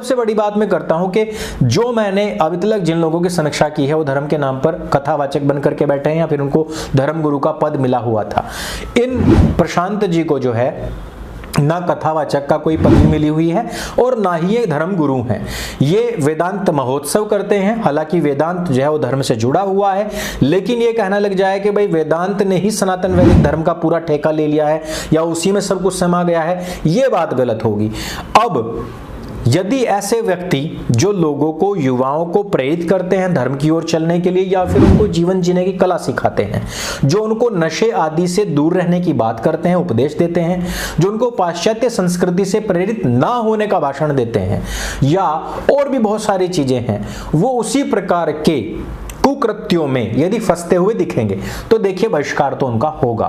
सबसे बड़ी बात मैं करता हूं कि जो मैंने अभी तक जिन लोगों की समीक्षा की है वो धर्म के नाम पर कथावाचक बन करके बैठे हैं या फिर उनको धर्म गुरु का पद मिला हुआ था। इन प्रशांत जी को जो है ना कथावाचक का कोई पदवी मिली हुई है और ना ही ये धर्म गुरु हैं। ये वेदांत महोत्सव करते हैं, हालांकि वेदांत जो है वो धर्म से जुड़ा हुआ है, लेकिन ये कहना लग जाए कि भाई वेदांत ने ही सनातन वैदिक धर्म का पूरा ठेका ले लिया है या उसी में सब कुछ समा गया है, ये बात गलत होगी। अब यदि ऐसे व्यक्ति जो लोगों को, युवाओं को प्रेरित करते हैं धर्म की ओर चलने के लिए या फिर उनको जीवन जीने की कला सिखाते हैं, जो उनको नशे आदि से दूर रहने की बात करते हैं, उपदेश देते हैं, जो उनको पाश्चात्य संस्कृति से प्रेरित ना होने का भाषण देते हैं या और भी बहुत सारी चीजें हैं, वो उसी प्रकार के कुकृत्यों में यदि फंसते हुए दिखेंगे तो देखिए बहिष्कार तो उनका होगा।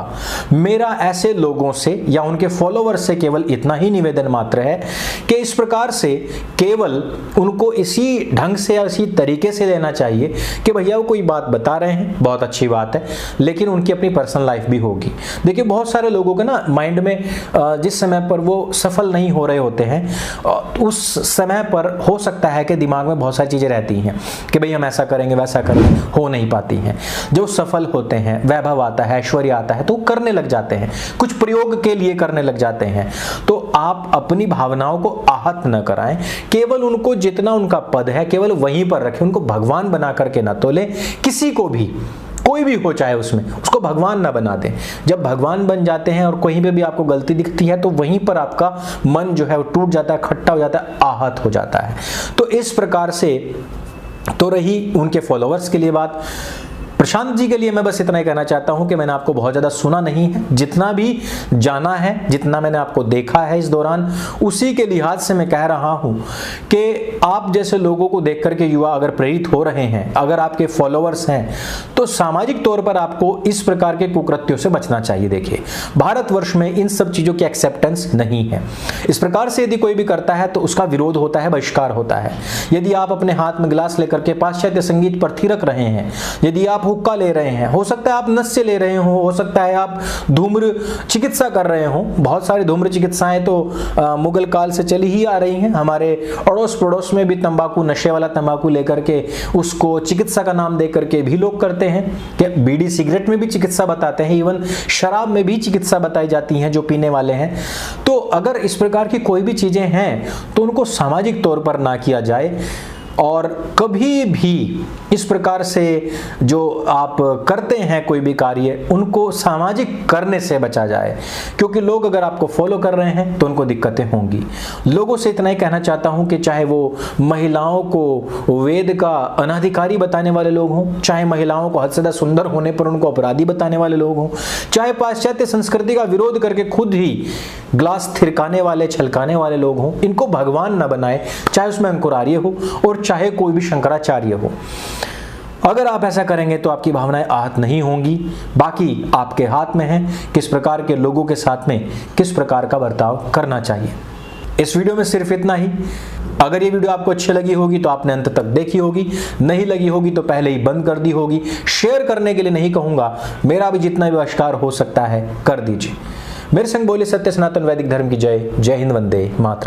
मेरा ऐसे लोगों से या उनके फॉलोअर्स से केवल इतना ही निवेदन मात्र है कि इस प्रकार से केवल उनको इसी ढंग से या इसी तरीके से लेना चाहिए कि भैया वो कोई बात बता रहे हैं, बहुत अच्छी बात है, लेकिन उनकी अपनी पर्सनल लाइफ भी होगी। देखिए बहुत सारे लोगों के ना माइंड में जिस समय पर वो सफल नहीं हो रहे होते हैं उस समय पर हो सकता है कि दिमाग में बहुत सारी चीजें रहती हैं कि भाई हम ऐसा करेंगे वैसा करेंगे, हो नहीं पाती हैं। जो सफल होते हैं, वैभव आता है, ऐश्वर्य आता है तो करने लग जाते हैं, कुछ प्रयोग के लिए करने लग जाते हैं। तो आप अपनी भावनाओं को आहत न कराएं, केवल उनको जितना उनका पद है केवल वहीं पर रखें, उनको भगवान बना करके ना तोलें। किसी को भी, कोई भी हो चाहे उसमें, उसको भगवान ना बना दें। जब भगवान बन जाते हैं और कहीं पे भी आपको गलती दिखती है तो वहीं पर आपका मन जो है वो टूट जाता है, खट्टा हो जाता है, आहत हो जाता है। तो इस प्रकार से तो रही उनके फॉलोअर्स के लिए बात। प्रशांत जी के लिए मैं बस इतना ही कहना चाहता हूं कि मैंने आपको बहुत ज्यादा सुना नहीं है, जितना भी जाना है, जितना मैंने आपको देखा है इस दौरान, उसी के लिहाज से मैं कह रहा हूं कि आप जैसे लोगों को देख करके युवा अगर प्रेरित हो रहे हैं, अगर आपके फॉलोअर्स हैं, तो सामाजिक तौर पर आपको इस प्रकार के कुकृत्यों से बचना चाहिए। देखिए भारतवर्ष में इन सब चीजों की एक्सेप्टेंस नहीं है। इस प्रकार से यदि कोई भी करता है तो उसका विरोध होता है, बहिष्कार होता है। यदि आप अपने हाथ में गिलास लेकर के पाश्चात्य संगीत पर थिरक रहे हैं, यदि आप हुक्का ले रहे हैं, हो सकता है आप नशे ले रहे हो सकता है आप धूम्र चिकित्सा कर रहे हो, बहुत सारी धूम्र चिकित्साएं तो मुगल काल से चली ही आ रही हैं। हमारे अड़ोस पड़ोस में भी तंबाकू, नशे वाला तंबाकू लेकर के उसको चिकित्सा का नाम दे करके भी लोग करते हैं कि बीड़ी सिगरेट में भी चिकित्सा बताते हैं, इवन शराब में भी चिकित्सा बताई जाती है जो पीने वाले हैं। तो अगर इस प्रकार की कोई भी चीजें हैं तो उनको सामाजिक तौर पर ना किया जाए और कभी भी इस प्रकार से जो आप करते हैं कोई भी कार्य, उनको सामाजिक करने से बचा जाए, क्योंकि लोग अगर आपको फॉलो कर रहे हैं तो उनको दिक्कतें होंगी। लोगों से इतना ही कहना चाहता हूं कि चाहे वो महिलाओं को वेद का अनाधिकारी बताने वाले लोग हों, चाहे महिलाओं को हद से ज्यादा सुंदर होने पर उनको अपराधी बताने वाले लोग हों, चाहे पाश्चात्य संस्कृति का विरोध करके खुद ही ग्लास थिरकाने वाले, छलकाने वाले लोग हों, इनको भगवान न बनाए, चाहे उसमें अंकुरार्य हो और चाहे कोई भी शंकराचार्य हो। अगर आप ऐसा करेंगे तो आपकी भावनाएं आहत नहीं होंगी। बाकी आपके हाथ में है किस प्रकार के लोगों के साथ में किस प्रकार का बर्ताव करना चाहिए। इस वीडियो में सिर्फ इतना ही। अगर ये वीडियो आपको अच्छी लगी होगी तो आपने अंत तक देखी होगी, नहीं लगी होगी तो पहले ही बंद कर दी होगी। शेयर करने के लिए नहीं कहूंगा, मेरा भी जितना भी बहिष्कार हो सकता है कर दीजिए। मेरे संग बोले सत्य सनातन वैदिक धर्म की जय। जय हिंद, वंदे मातरम।